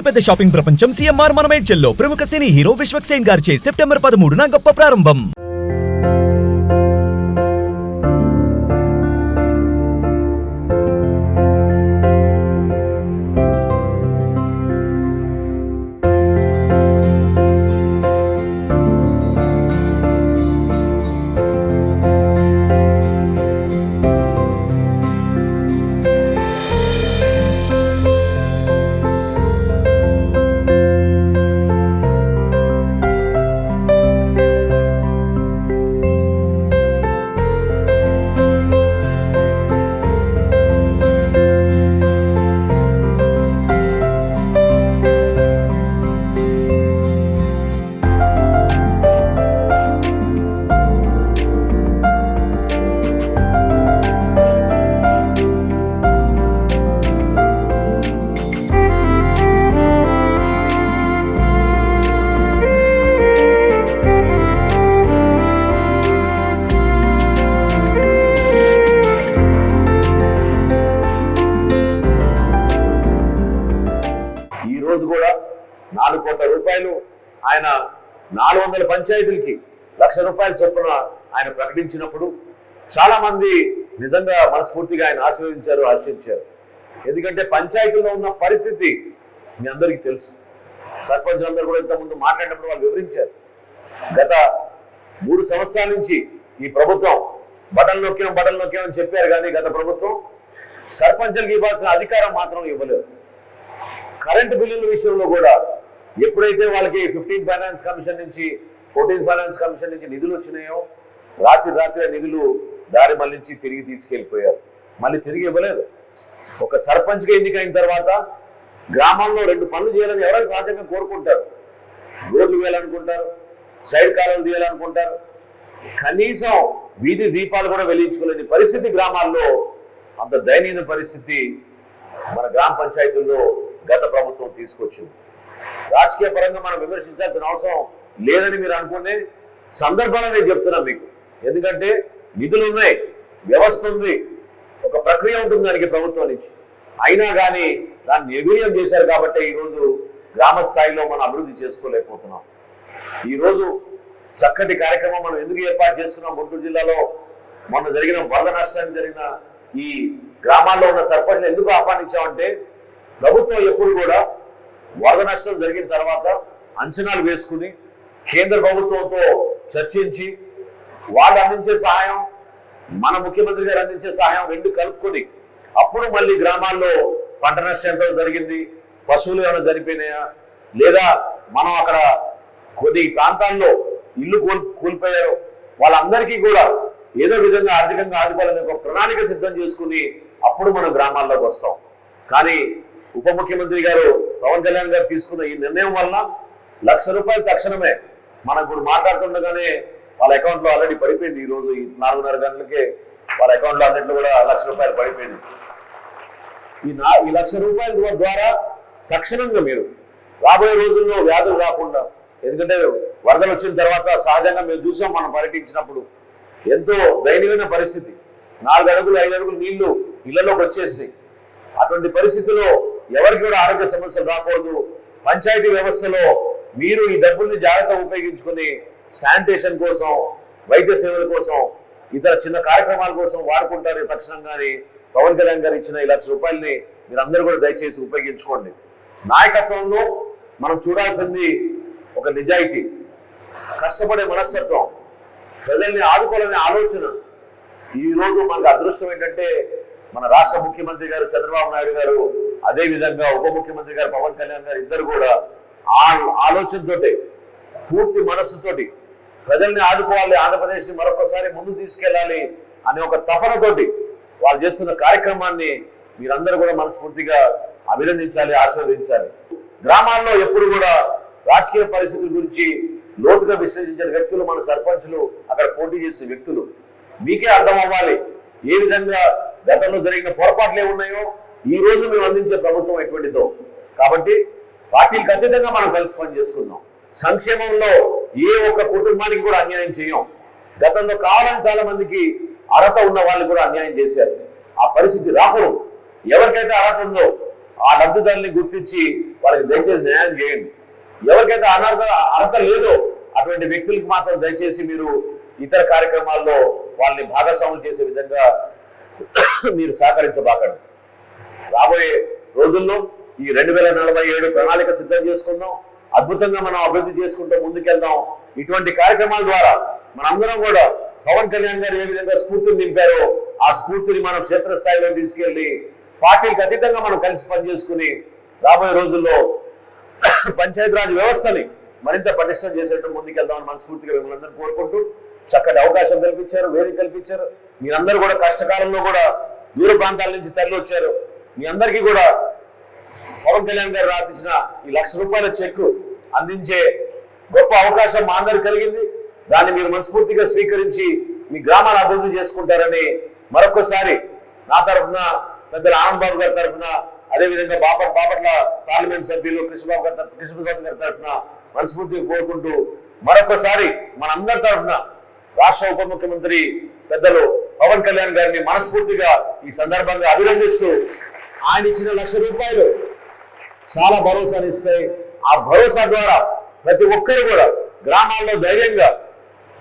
పెద్ద షాపింగ్ ప్రపంచం సిఎంఆర్ మనమేడ్చల్లో ప్రముఖ సినీ హీరో విశ్వక్ సేన్ గారిచే సెప్టెంబర్ 13న గొప్ప ప్రారంభం. కూడా 4 కోట్ల రూపాయలు ఆయన 400 పంచాయతీలకి ₹1,00,000 చొప్పున ఆయన ప్రకటించినప్పుడు చాలా మంది నిజంగా మనస్ఫూర్తిగా ఆయన ఆశీర్వదించారు, హర్షించారు. ఎందుకంటే పంచాయతీలో ఉన్న పరిస్థితి మీ అందరికీ తెలుసు. సర్పంచ్ అందరూ కూడా ఇంతకుముందు మాట్లాడినప్పుడు వాళ్ళు వివరించారు. గత 3 సంవత్సరాల నుంచి ఈ ప్రభుత్వం బటన్ నొక్కామని చెప్పారు, కానీ గత ప్రభుత్వం సర్పంచులకు ఇవ్వాల్సిన అధికారం మాత్రం ఇవ్వలేదు. కరెంటు బిల్లుల విషయంలో కూడా ఎప్పుడైతే వాళ్ళకి 15th ఫైనాన్స్ కమిషన్ నుంచి 14th ఫైనాన్స్ కమిషన్ నుంచి నిధులు వచ్చినాయో రాత్రి నిధులు దారి మళ్లించి తిరిగి తీసుకెళ్లిపోయారు. మళ్ళీ తిరిగి ఇవ్వలేదు. ఒక సర్పంచ్గా ఎన్నికైన తర్వాత గ్రామాల్లో 2 పనులు చేయాలని ఎవరైనా సహజంగా కోరుకుంటారు. రోడ్లు వేయాలనుకుంటారు, సైడ్ కాలువలు తీయాలనుకుంటారు. కనీసం వీధి దీపాలు కూడా వెలిగించుకోలేని పరిస్థితి గ్రామాల్లో, అంత దయనీయ పరిస్థితి మన గ్రామ పంచాయతీల్లో గత ప్రభుత్వం తీసుకొచ్చింది. రాజకీయ పరంగా మనం విమర్శించాల్సిన అవసరం లేదని మీరు అనుకునే సందర్భాలు నేను చెప్తున్నా మీకు. ఎందుకంటే నిధులు ఉన్నాయి, వ్యవస్థ ఉంది, ఒక ప్రక్రియ ఉంటుంది దానికి ప్రభుత్వం నుంచి. అయినా కానీ దాన్ని నిర్వీర్యం చేశారు. కాబట్టి ఈరోజు గ్రామ స్థాయిలో మనం అభివృద్ధి చేసుకోలేకపోతున్నాం. ఈరోజు చక్కటి కార్యక్రమం మనం ఎందుకు ఏర్పాటు చేసుకున్నాం? గుంటూరు జిల్లాలో మొన్న జరిగిన వరద నష్టానికి జరిగిన ఈ గ్రామాల్లో ఉన్న సర్పంచ్లు ఎందుకు ఆహ్వానించామంటే, ప్రభుత్వం ఎప్పుడు కూడా వరద నష్టం జరిగిన తర్వాత అంచనాలు వేసుకుని కేంద్ర ప్రభుత్వంతో చర్చించి వాళ్ళు అందించే సహాయం, మన ముఖ్యమంత్రి గారు అందించే సహాయం 2 కలుపుకొని అప్పుడు మళ్ళీ గ్రామాల్లో పంట నష్టం ఎంత జరిగింది, పశువులు ఏమైనా చనిపోయినాయా, లేదా మనం అక్కడ కొన్ని ప్రాంతాల్లో ఇల్లు కూలిపోయారు, వాళ్ళందరికీ కూడా ఏదో విధంగా ఆర్థికంగా ఆదుకోవాలని ఒక ప్రణాళిక సిద్ధం చేసుకుని అప్పుడు మనం గ్రామాల్లోకి వస్తాం. కానీ ఉప ముఖ్యమంత్రి గారు పవన్ కళ్యాణ్ గారు తీసుకున్న ఈ నిర్ణయం వల్ల ₹1,00,000 తక్షణమే మనం ఇప్పుడు మాట్లాడుతుండగానే వాళ్ళ అకౌంట్లో ఆల్రెడీ పడిపోయింది. ఈ రోజు 4:30 గంటలకే వాళ్ళ అకౌంట్లో అన్నింటిలో కూడా ₹1,00,000 పడిపోయింది. ఈ ₹1,00,000 ద్వారా తక్షణంగా మీరు రాబోయే రోజుల్లో వ్యాధులు రాకుండా, ఎందుకంటే వరదలు వచ్చిన తర్వాత సహజంగా మేము చూసాం, మనం పర్యటించినప్పుడు ఎంతో దయనీయమైన పరిస్థితి. 4 అడుగులు 5 అడుగులు నీళ్లు ఇళ్లలోకి వచ్చేసినాయి. అటువంటి పరిస్థితుల్లో ఎవరికి కూడా ఆరోగ్య సమస్యలు రాకూడదు. పంచాయతీ వ్యవస్థలో మీరు ఈ డబ్బుల్ని జాగ్రత్తగా ఉపయోగించుకొని శానిటేషన్ కోసం, వైద్య సేవల కోసం, ఇతర చిన్న కార్యక్రమాల కోసం వాడుకుంటారు తక్షణంగాని పవన్ కళ్యాణ్ గారు ఇచ్చిన ఈ ₹1,00,000 మీరు అందరూ కూడా దయచేసి ఉపయోగించుకోండి. నాయకత్వంలో మనం చూడాల్సింది ఒక నిజాయితీ, కష్టపడే మనస్తత్వం, ప్రజల్ని ఆదుకోవాలనే ఆలోచన. ఈ రోజు మనకు అదృష్టం ఏంటంటే మన రాష్ట్ర ముఖ్యమంత్రి గారు చంద్రబాబు నాయుడు గారు, అదే విధంగా ఉప ముఖ్యమంత్రి గారు పవన్ కళ్యాణ్ గారు ఇద్దరు కూడా ఆలోచనతోటి, పూర్తి మనస్సుతోటి ప్రజల్ని ఆదుకోవాలి, ఆంధ్రప్రదేశ్ని మరొకసారి ముందు తీసుకెళ్లాలి అనే ఒక తపనతోటి వాళ్ళు చేస్తున్న కార్యక్రమాన్ని మీరందరూ కూడా మనస్ఫూర్తిగా అభినందించాలి, ఆశీర్వదించాలి. గ్రామాల్లో ఎప్పుడు కూడా రాజకీయ పరిస్థితుల గురించి లోతుగా విశ్లేషించిన వ్యక్తులు మన సర్పంచ్లు, అక్కడ పోటీ చేసిన వ్యక్తులు. మీకే అర్థం అవ్వాలి ఏ విధంగా గతంలో జరిగిన పొరపాట్లు ఏమున్నాయో, ఈ రోజు మేము అందించే ప్రభుత్వం ఎటువంటిదో. కాబట్టి పార్టీలకు అతీతంగా మనం కలిసి పని చేసుకుందాం. సంక్షేమంలో ఏ ఒక్క కుటుంబానికి కూడా అన్యాయం చేయం. గతంలో కావాలని చాలా మందికి అర్హత ఉన్న వాళ్ళు కూడా అన్యాయం చేశారు. ఆ పరిస్థితి రాకూడదు. ఎవరికైతే అర్హత ఉందో ఆ లబ్ధిదారుని గుర్తించి వాళ్ళకి దయచేసి న్యాయం చేయండి. ఎవరికైతే అర్హత లేదో అటువంటి వ్యక్తులకు మాత్రం దయచేసి మీరు ఇతర కార్యక్రమాల్లో వాళ్ళని భాగస్వాములు చేసే విధంగా మీరు సహకరించబాకండి. రాబోయే రోజుల్లో ఈ 2047 ప్రణాళిక సిద్ధం చేసుకుందాం. అద్భుతంగా మనం అభివృద్ధి చేసుకుంటూ ముందుకెళ్దాం. ఇటువంటి కార్యక్రమాల ద్వారా మనందరం కూడా పవన్ కళ్యాణ్ గారు ఏ విధంగా స్ఫూర్తిని నింపారో ఆ స్ఫూర్తిని మనం క్షేత్రస్థాయిలో తీసుకెళ్లి పార్టీలకు అతీతంగా మనం కలిసి పనిచేసుకుని రాబోయే రోజుల్లో పంచాయతీరాజ్ వ్యవస్థని మరింత పటిష్టం చేసేట్టు ముందుకెళ్దామని మనస్ఫూర్తిగా మిమ్మల్ని అందరూ కోరుకుంటూ చక్కటి అవకాశం కల్పించారు, వేదిక కల్పించారు. మీరందరూ కూడా కష్టకాలంలో కూడా దూర ప్రాంతాల నుంచి తరలి వచ్చారు. మీ అందరికీ కూడా పవన్ కళ్యాణ్ గారు రాసిచ్చిన ఈ ₹1,00,000 చెక్ అందించే గొప్ప అవకాశం మా అందరికి కలిగింది. దాన్ని మీరు మనస్ఫూర్తిగా స్వీకరించి మీ గ్రామాన్ని అభివృద్ధి చేసుకుంటారని మరొకసారి నా తరఫున, పెద్దల ఆనంద్ బాబు గారి తరఫున, అదేవిధంగా బాపట్ల పార్లమెంట్ సభ్యులు కృష్ణప్రసాద్ గారి తరఫున మనస్ఫూర్తిగా కోరుకుంటూ మరొకసారి మనందరి తరఫున రాష్ట్ర ఉప ముఖ్యమంత్రి పెద్దలు పవన్ కళ్యాణ్ గారిని మనస్ఫూర్తిగా ఈ సందర్భంగా అభినందిస్తూ ఆయన ఇచ్చిన ₹1,00,000 చాలా భరోసాని ఇస్తాయి. ఆ భరోసా ద్వారా ప్రతి ఒక్కరు కూడా గ్రామాల్లో ధైర్యంగా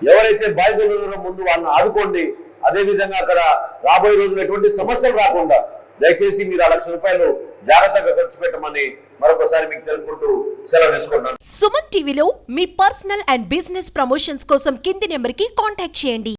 ఎవరైతే బాధితులు ఉన్నారో ముందు వాళ్ళని ఆదుకోండి. అదేవిధంగా అక్కడ రాబోయే రోజులు ఎటువంటి సమస్యలు రాకుండా దయచేసి మీరు ఆ ₹1,00,000 జాగ్రత్తగా ఖర్చు పెట్టమని మరొకసారి మీకు తెలుపుకుంటూ సెలవు తీసుకుంటున్నాను. సుమన్ టీవీలో మీ పర్సనల్ అండ్ బిజినెస్ ప్రమోషన్స్ కోసం కింది నెంబర్కి కాంటాక్ట్ చేయండి.